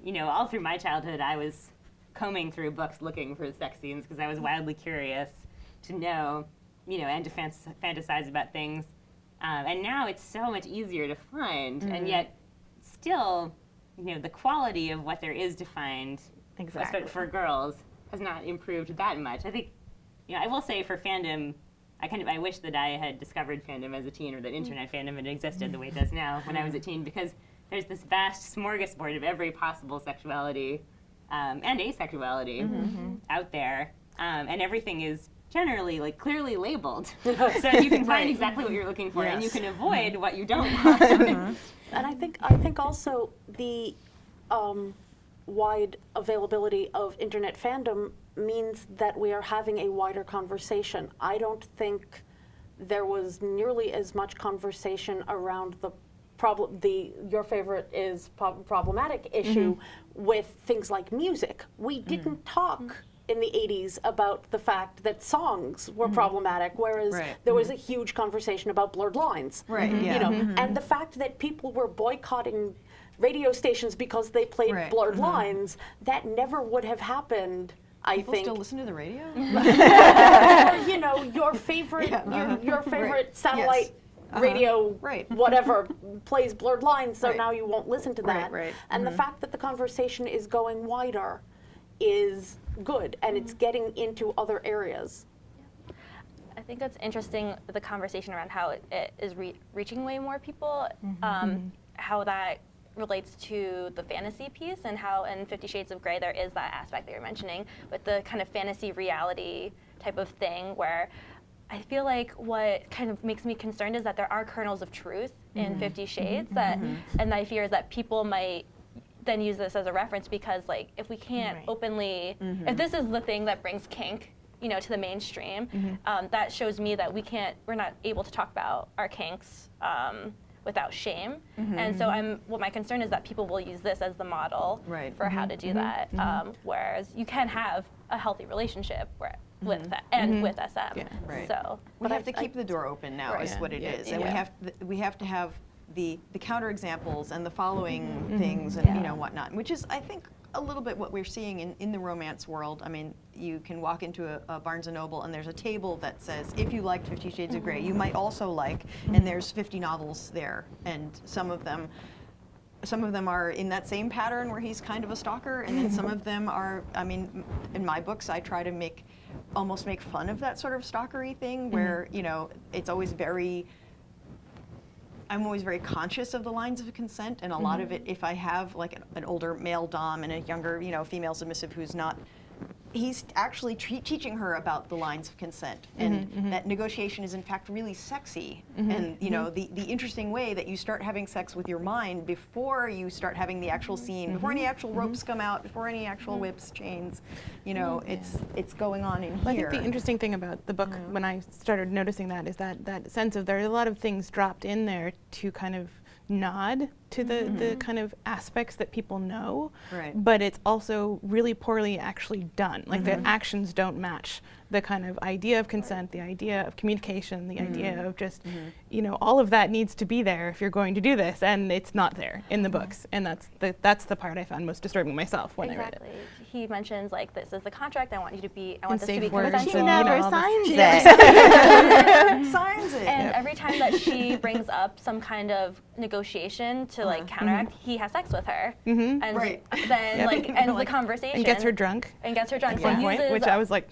you know, all through my childhood, I was combing through books looking for sex scenes because I was wildly curious to know, you know, and to fantasize about things, and now it's so much easier to find, and yet still, you know, the quality of what there is to find for girls has not improved that much. I think, you know, I will say for fandom, I wish that I had discovered fandom as a teen, or that internet fandom had existed the way it does now when I was a teen, because there's this vast smorgasbord of every possible sexuality and asexuality out there, and everything is generally like clearly labeled, so you can find exactly what you're looking for, and you Yes. can avoid what you don't want. And I think also the wide availability of internet fandom means that we are having a wider conversation. I don't think there was nearly as much conversation around the problem, your favorite is problematic issue with things like music. We didn't talk in the 80s about the fact that songs were problematic, whereas there was a huge conversation about blurred lines. Right, You know, and the fact that people were boycotting radio stations because they played blurred lines, that never would have happened. I People think. still listen to the radio? Or, you know, your favorite, your favorite satellite radio, whatever, plays blurred lines, so now you won't listen to that. And the fact that the conversation is going wider is good, and it's getting into other areas. I think it's interesting, the conversation around how it is reaching way more people, how that relates to the fantasy piece, and how in 50 Shades of Grey there is that aspect that you're mentioning with the kind of fantasy reality type of thing, where I feel like what kind of makes me concerned is that there are kernels of truth in 50 Shades that, and my fear is that people might then use this as a reference, because like if we can't openly, if this is the thing that brings kink, you know, to the mainstream, that shows me that we're not able to talk about our kinks without shame. And so what my concern is that people will use this as the model for how to do that, whereas you can have a healthy relationship with that, and with SM. So, we have to keep the door open now, is what it is, and we have to have the counterexamples and the following things and you know whatnot, which is I think a little bit what we're seeing in the romance world. I mean, you can walk into a Barnes & Noble and there's a table that says, if you liked 50 Shades of Grey, you might also like, and there's 50 novels there, and some of them are in that same pattern where he's kind of a stalker, and then some of them are, I mean, in my books I try to almost make fun of that sort of stalkery thing where, you know, it's always I'm always very conscious of the lines of consent, and a lot of it, if I have like an older male dom and a younger, you know, female submissive who's not, he's actually teaching her about the lines of consent, and that negotiation is in fact really sexy, and you know, the interesting way that you start having sex with your mind before you start having the actual scene, before any actual ropes come out, before any actual whips, chains, you know, it's going on in Well, here. I think the interesting thing about the book, when I started noticing that, is that sense of there are a lot of things dropped in there to kind of nod to the kind of aspects that people know, but it's also really poorly actually done. Like the actions don't match the kind of idea of consent, the idea of communication, the idea of just, you know, all of that needs to be there if you're going to do this, and it's not there in the books, and that's the part I found most disturbing myself when I read it. He mentions like, this is the contract, I want this to be safe words, consensual. and, She you know, never all signs this- it. Signs it. And every time that she brings up some kind of negotiation to like counteract, he has sex with her, and then like ends the conversation and gets her drunk and gets her drunk. at one point, uses which I was like,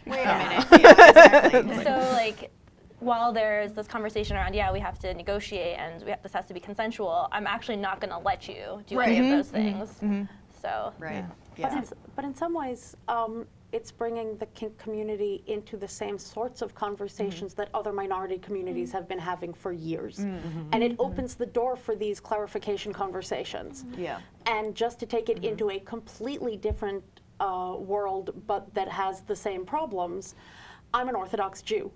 Wait a minute. Yeah, exactly. so like, while there's this conversation around, we have to negotiate and this has to be consensual, I'm actually not going to let you do any of those things. So But in some ways, it's bringing the kink community into the same sorts of conversations that other minority communities have been having for years. And it opens the door for these clarification conversations. And just to take it into a completely different world, but that has the same problems, I'm an Orthodox Jew.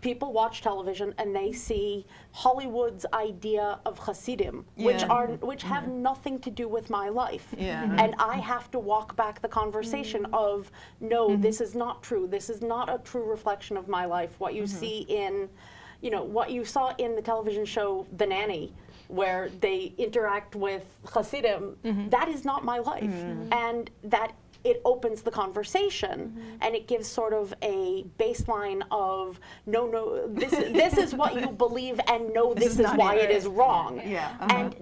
People watch television and they see Hollywood's idea of Hasidim, which have nothing to do with my life. And I have to walk back the conversation of, no, this is not true. This is not a true reflection of my life. What you see in, you know, what you saw in the television show The Nanny, where they interact with Hasidim, that is not my life. And that it opens the conversation, and it gives sort of a baseline of this is what you believe, and no, this is why it is wrong. And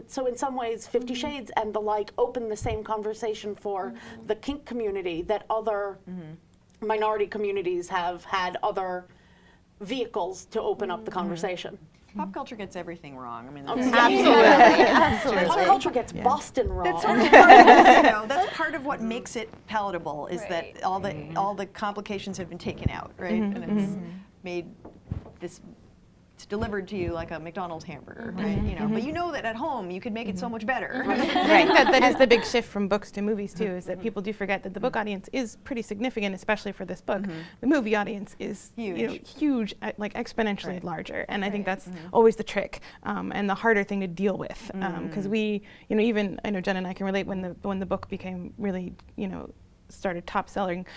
so in some ways 50 Shades and the like open the same conversation for the kink community that other minority communities have had other vehicles to open up the conversation. Pop culture gets everything wrong. I mean, Absolutely. Pop culture gets Boston wrong. That's sort of part of, that's part of what makes it palatable is Right. that all the complications have been taken out, right? And it's made this. It's delivered to you like a McDonald's hamburger, right? You know, but you know that at home you could make it so much better. I think that is the big shift from books to movies too, is that people do forget that the book audience is pretty significant, especially for this book. The movie audience is huge, like exponentially larger, and I think that's always the trick and the harder thing to deal with, because we, even I know Jen and I can relate when the book became really, started top selling,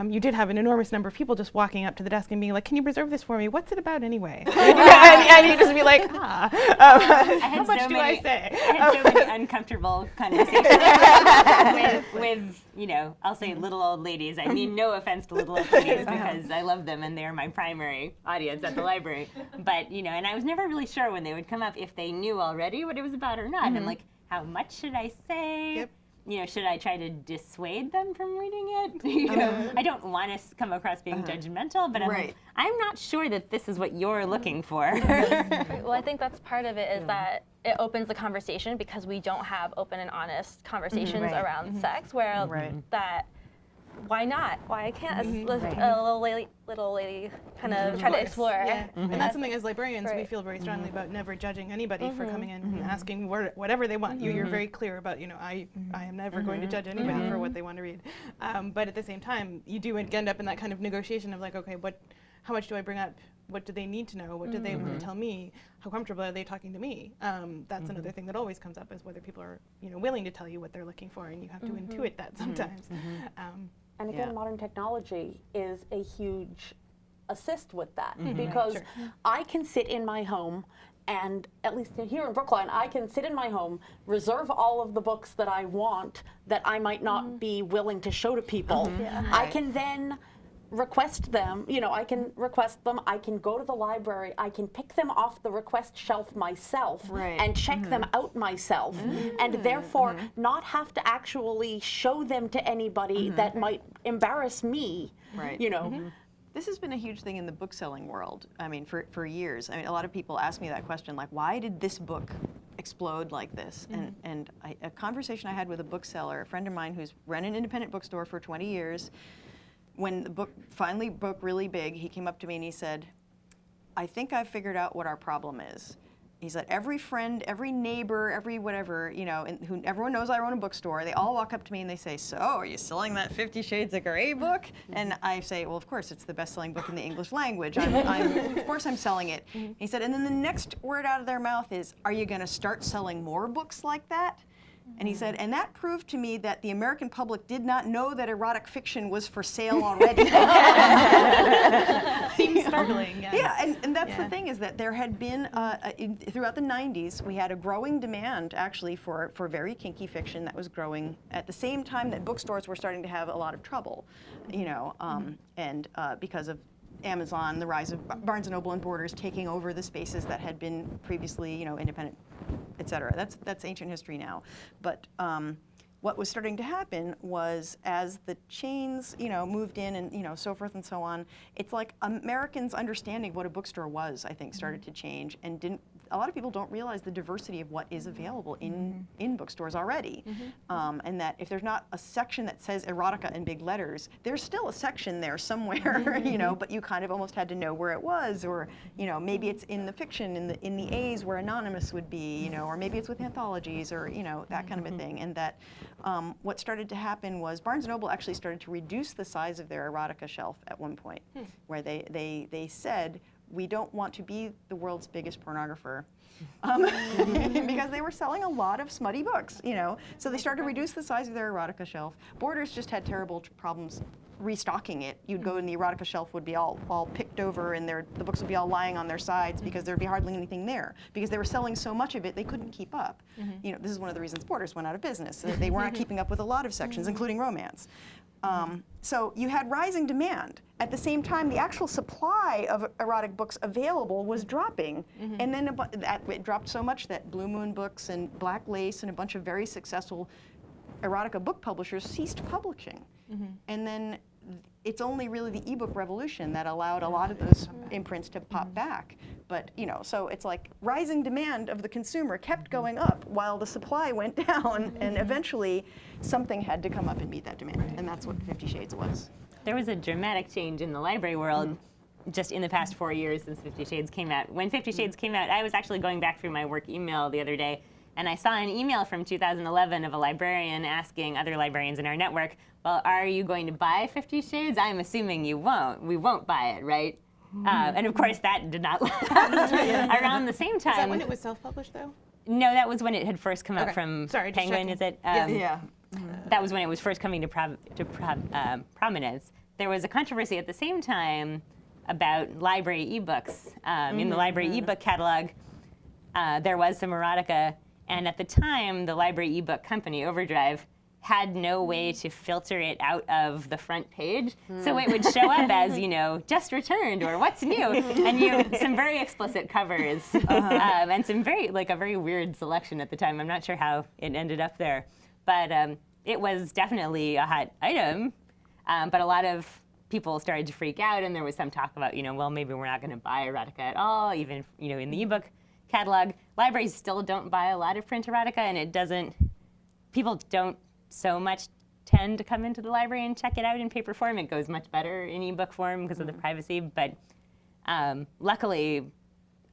you did have an enormous number of people just walking up to the desk and being like, "Can you preserve this for me? What's it about anyway?" and you just be like, how much do I say? I had so many uncomfortable conversations with, I'll say little old ladies. I mean no offense to little old ladies because I love them and they're my primary audience at the library. But, and I was never really sure when they would come up if they knew already what it was about or not. And like, how much should I say? Yep. Should I try to dissuade them from reading it? I don't want to come across being judgmental, but I'm not sure that this is what you're looking for. Well, I think that's part of it is that it opens the conversation because we don't have open and honest conversations around sex where that, why not? Why can't a little lady kind of try to explore? Yeah. And that's something as librarians we feel very strongly about, never judging anybody for coming in and asking whatever they want. You're very clear about, I am never going to judge anybody for what they want to read. But at the same time, you do end up in that kind of negotiation of like, okay, how much do I bring up? What do they need to know? What do they want to tell me? How comfortable are they talking to me? That's another thing that always comes up is whether people are willing to tell you what they're looking for, and you have to intuit that sometimes. And again, modern technology is a huge assist with that because I can sit in my home and, at least here in Brookline, I can sit in my home, reserve all of the books that I want that I might not be willing to show to people. I can then request them, I can request them, I can go to the library, I can pick them off the request shelf myself and check them out myself, and therefore not have to actually show them to anybody that might embarrass me, This has been a huge thing in the book selling world. I mean, for years. I mean, a lot of people ask me that question, like, why did this book explode like this? And a conversation I had with a bookseller, a friend of mine who's run an independent bookstore for 20 years, when the book finally broke really big, he came up to me and he said, "I think I've figured out what our problem is." He said, every friend, every neighbor, every whatever, and everyone knows I run a bookstore, they all walk up to me and they say, "So, are you selling that 50 Shades of Grey book?" And I say, "Well, of course, it's the best-selling book in the English language. Of course I'm selling it." He said, and then the next word out of their mouth is, "Are you going to start selling more books like that?" And he said, and that proved to me that the American public did not know that erotic fiction was for sale already. Seems startling, yes. Yeah, and that's the thing is that there had been, throughout the 90s, we had a growing demand actually for very kinky fiction that was growing at the same time that bookstores were starting to have a lot of trouble, and because of Amazon, the rise of Barnes & Noble and Borders taking over the spaces that had been previously, independent, et cetera. That's ancient history now. But what was starting to happen was as the chains, moved in and, so forth and so on, it's like Americans' understanding of what a bookstore was, I think, started to change and a lot of people don't realize the diversity of what is available in bookstores already. And that if there's not a section that says erotica in big letters, there's still a section there somewhere, but you kind of almost had to know where it was, or, maybe it's in the fiction, in the A's where anonymous would be, or maybe it's with anthologies or, that kind of a thing. And that what started to happen was Barnes & Noble actually started to reduce the size of their erotica shelf at one point, where they said, "We don't want to be the world's biggest pornographer," because they were selling a lot of smutty books, So they started to reduce the size of their erotica shelf. Borders just had terrible problems restocking it. You'd go and the erotica shelf would be all picked over and the books would be all lying on their sides because there'd be hardly anything there. Because they were selling so much of it, they couldn't keep up. This is one of the reasons Borders went out of business. They weren't keeping up with a lot of sections, including romance. So you had rising demand. At the same time, the actual supply of erotic books available was dropping. And then it dropped so much that Blue Moon Books and Black Lace and a bunch of very successful erotica book publishers ceased publishing. And then it's only really the ebook revolution that allowed a lot of those imprints to pop back. But so it's like rising demand of the consumer kept going up while the supply went down, and eventually something had to come up and meet that demand, and that's what 50 Shades was. There was a dramatic change in the library world just in the past 4 years since 50 Shades came out. When 50 Shades came out, I was actually going back through my work email the other day, and I saw an email from 2011 of a librarian asking other librarians in our network, well, are you going to buy 50 Shades? I'm assuming you won't. We won't buy it, right? And of course, that did not last. Around the same time. Is that when it was self-published, though? No, that was when it had first come out Okay. from Sorry, just Penguin, checking. is it? Yes. That was when it was first coming to prominence. There was a controversy at the same time about library ebooks. In the library ebook catalog, there was some erotica, and at the time, the library ebook company, Overdrive, had no way to filter it out of the front page. So it would show up as, just returned or what's new. And some very explicit covers and some a very weird selection at the time. I'm not sure how it ended up there. But it was definitely a hot item. But a lot of people started to freak out, and there was some talk about, well, maybe we're not going to buy erotica at all, even, in the ebook catalog. Libraries still don't buy a lot of print erotica, and people don't so much tend to come into the library and check it out in paper form. It goes much better in ebook form because of the privacy. But luckily,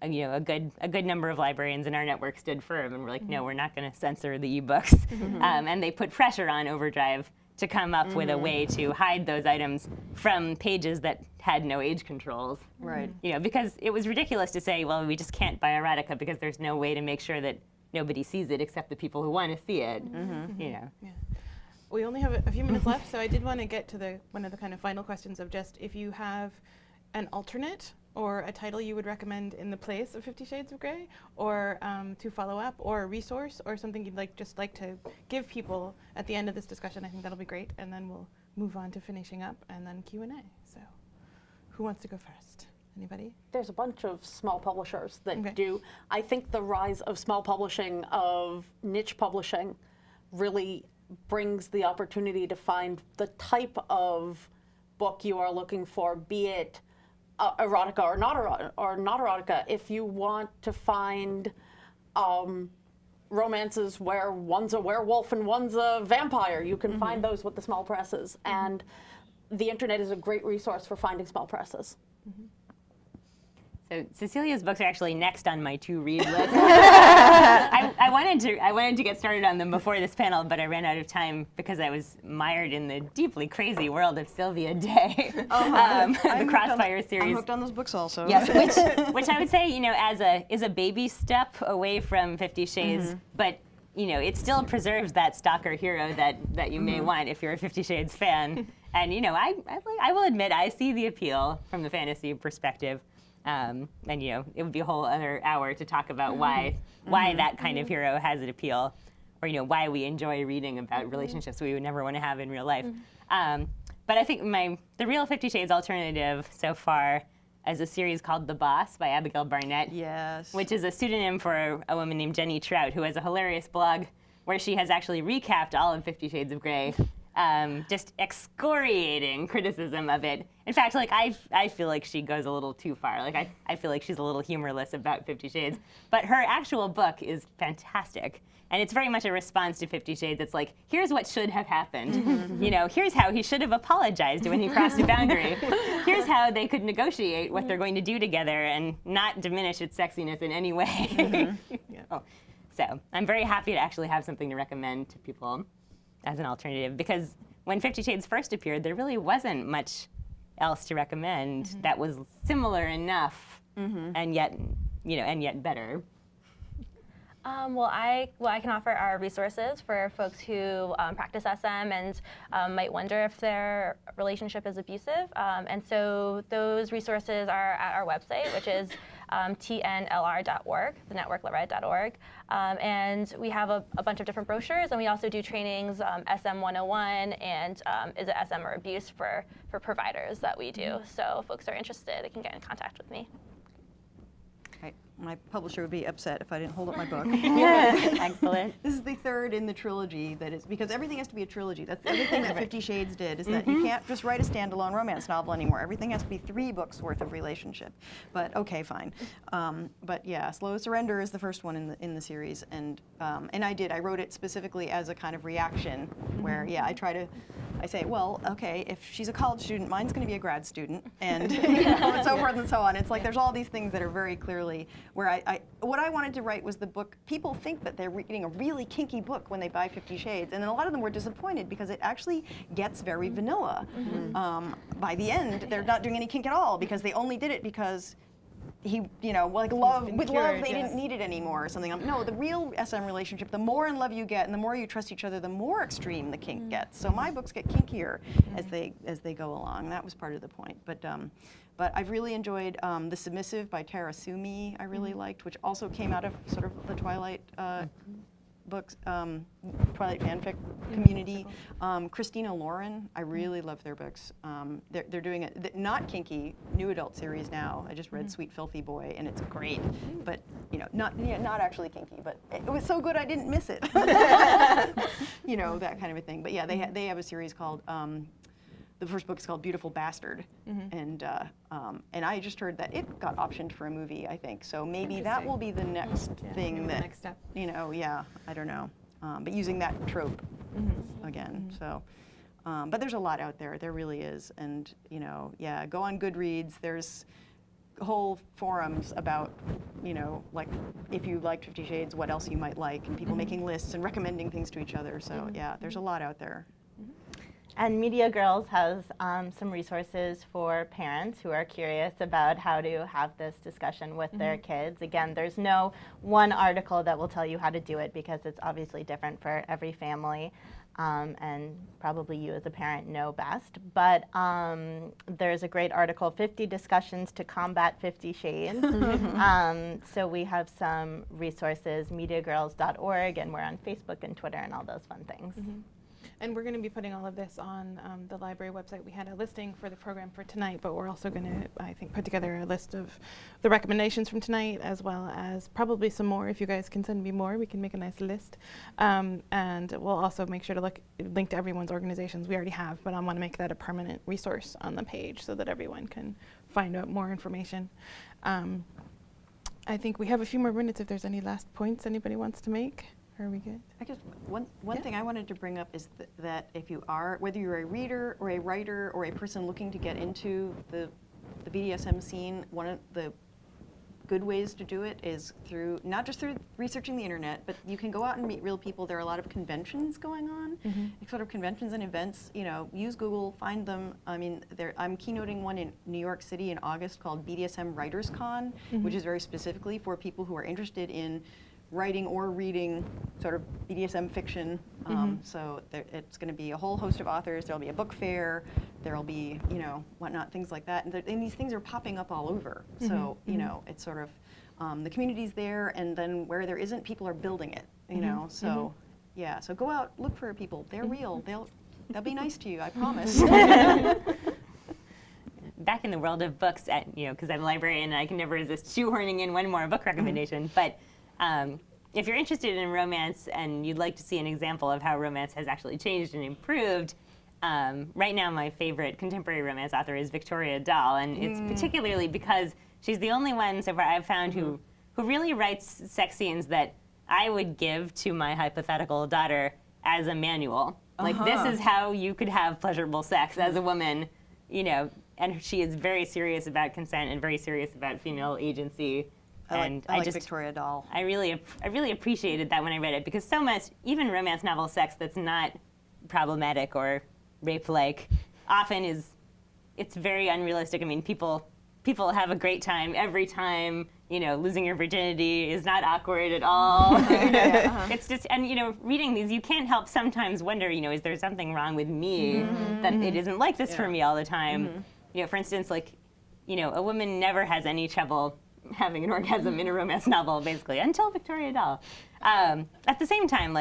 a good number of librarians in our network stood firm and were like, no, we're not going to censor the ebooks. And they put pressure on Overdrive to come up with a way to hide those items from pages that had no age controls. Right. Because it was ridiculous to say, well, we just can't buy erotica because there's no way to make sure that nobody sees it except the people who want to see it. Yeah. We only have a few minutes left, so I did want to get to one of the kind of final questions of just if you have an alternate or a title you would recommend in the place of 50 Shades of Grey, or to follow up, or a resource, or something you'd like to give people at the end of this discussion. I think that'll be great, and then we'll move on to finishing up and then Q&A. So who wants to go first? Anybody? There's a bunch of small publishers that Okay. do. I think the rise of small publishing, of niche publishing, really brings the opportunity to find the type of book you are looking for, be it erotica or not erotica. If you want to find romances where one's a werewolf and one's a vampire, you can find those with the small presses. And the internet is a great resource for finding small presses. So Cecilia's books are actually next on my to-read list. I wanted to get started on them before this panel, but I ran out of time because I was mired in the deeply crazy world of Sylvia Day, the Crossfire series. I'm hooked on those books also. Yes, which I would say, is a baby step away from 50 Shades, but it still preserves that stalker hero that you may want if you're a 50 Shades fan. And I will admit I see the appeal from the fantasy perspective. And it would be a whole other hour to talk about why that kind of hero has an appeal, or why we enjoy reading about relationships we would never want to have in real life. But I think the real 50 Shades alternative so far is a series called The Boss by Abigail Barnett. Yes. Which is a pseudonym for a woman named Jenny Trout, who has a hilarious blog where she has actually recapped all of 50 Shades of Grey, just excoriating criticism of it. In fact, I feel like she goes a little too far. I feel like she's a little humorless about 50 Shades. But her actual book is fantastic. And it's very much a response to 50 Shades. It's like, here's what should have happened. Here's how he should have apologized when he crossed a boundary. Here's how they could negotiate what they're going to do together and not diminish its sexiness in any way. So I'm very happy to actually have something to recommend to people as an alternative, because when 50 Shades first appeared, there really wasn't much else to recommend that was similar enough and yet better. Well, I can offer our resources for folks who practice SM and might wonder if their relationship is abusive. And so those resources are at our website, which is tnlr.org, thenetworklored.org. And we have a bunch of different brochures, and we also do trainings, SM 101 and Is It SM or Abuse for providers that we do. So if folks are interested, they can get in contact with me. Right. my publisher would be upset if I didn't hold up my book. Excellent. This is the third in the trilogy that is, because everything has to be a trilogy. That's the other thing that 50 Shades did, is that you can't just write a standalone romance novel anymore. Everything has to be 3 books worth of relationship. But okay, fine. But yeah, Slow Surrender is the first one in the series, and I wrote it specifically as a kind of reaction, where yeah, I say, well, okay, if she's a college student, mine's going to be a grad student, and and so forth and so on. It's like there's all these things that are very clearly where what I wanted to write was the book. People think that they're reading a really kinky book when they buy 50 Shades, and then a lot of them were disappointed because it actually gets very vanilla. By the end, they're not doing any kink at all because they only did it because he, like love, with love, they didn't need it anymore or something. No, the real SM relationship, the more in love you get and the more you trust each other, the more extreme the kink gets. So my books get kinkier as they go along. That was part of the point. But I've really enjoyed The Submissive by Tara Sumi, I really liked, which also came out of sort of the Twilight books, Twilight fanfic community. Christina Lauren, I really love their books. They're doing a not kinky new adult series now. I just read Sweet Filthy Boy, and it's great, but not actually kinky. But it was so good I didn't miss it. That kind of a thing. But yeah, they have a series called. The first book is called Beautiful Bastard, and I just heard that it got optioned for a movie, I think. So maybe that will be the next thing that, next step. I don't know. But using that trope again. So, but there's a lot out there. There really is, and go on Goodreads. There's whole forums about, like if you liked 50 Shades, what else you might like, and people making lists and recommending things to each other. So yeah, there's a lot out there. And Media Girls has some resources for parents who are curious about how to have this discussion with their kids. Again, there's no one article that will tell you how to do it because it's obviously different for every family, and probably you as a parent know best. But there's a great article, 50 Discussions to Combat 50 Shades. So we have some resources, mediagirls.org, and we're on Facebook and Twitter and all those fun things. And we're going to be putting all of this on the library website. We had a listing for the program for tonight, but we're also going to, I think, put together a list of the recommendations from tonight, as well as probably some more. If you guys can send me more, we can make a nice list. And we'll also make sure to link to everyone's organizations. We already have, but I want to make that a permanent resource on the page so that everyone can find out more information. I think we have a few more minutes if there's any last points anybody wants to make. Are we good? I guess one thing I wanted to bring up is that if you are, whether you're a reader or a writer or a person looking to get into the BDSM scene, one of the good ways to do it is not just through researching the internet, but you can go out and meet real people. There are a lot of conventions going on, sort of conventions and events. Use Google, find them. I mean, I'm keynoting one in New York City in August called BDSM Writers Con, which is very specifically for people who are interested in writing or reading sort of BDSM fiction. So it's going to be a whole host of authors. There'll be a book fair. There'll be, whatnot, things like that. And these things are popping up all over. So, it's sort of, the community's there, and then where there isn't, people are building it, So, yeah, so go out, look for people. They're real. They'll be nice to you, I promise. Back in the world of books, because I'm a librarian and I can never resist shoehorning in one more book recommendation, but if you're interested in romance and you'd like to see an example of how romance has actually changed and improved, right now my favorite contemporary romance author is Victoria Dahl, and it's particularly because she's the only one so far I've found who really writes sex scenes that I would give to my hypothetical daughter as a manual. Like, this is how you could have pleasurable sex as a woman, and she is very serious about consent and very serious about female agency. I like Victoria Dahl. I really appreciated that when I read it, because so much, even romance novel sex that's not problematic or rape-like, often it's very unrealistic. I mean, people have a great time every time. Losing your virginity is not awkward at all. It's just, and reading these, you can't help sometimes wonder, is there something wrong with me that it isn't like this for me all the time? For instance, a woman never has any trouble having an orgasm in a romance novel, basically, until Victoria Dahl. At the same time,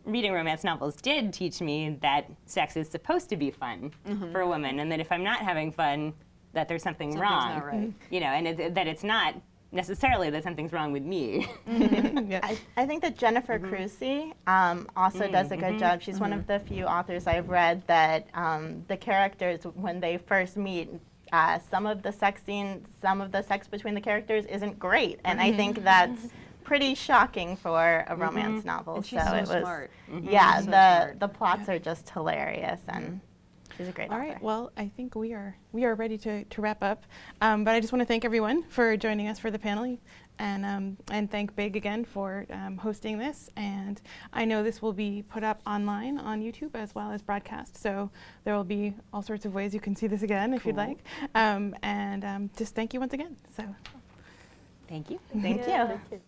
reading romance novels did teach me that sex is supposed to be fun for a woman, and that if I'm not having fun, that there's something wrong. Not right. And that it's not necessarily that something's wrong with me. Yeah. I think that Jennifer Crucy also does a good job. She's one of the few authors I've read that the characters, when they first meet, some of the sex scenes, some of the sex between the characters isn't great. And I think that's pretty shocking for a romance novel. And she's so smart. Yeah, So smart. the plots are just hilarious, and she's a great All author. right, well, I think we are ready to wrap up. But I just want to thank everyone for joining us for the panel, and thank Big again for hosting this. And I know this will be put up online on YouTube as well as broadcast, so there will be all sorts of ways you can see this again if you'd like. And just thank you once again. So, Thank you. Thank you.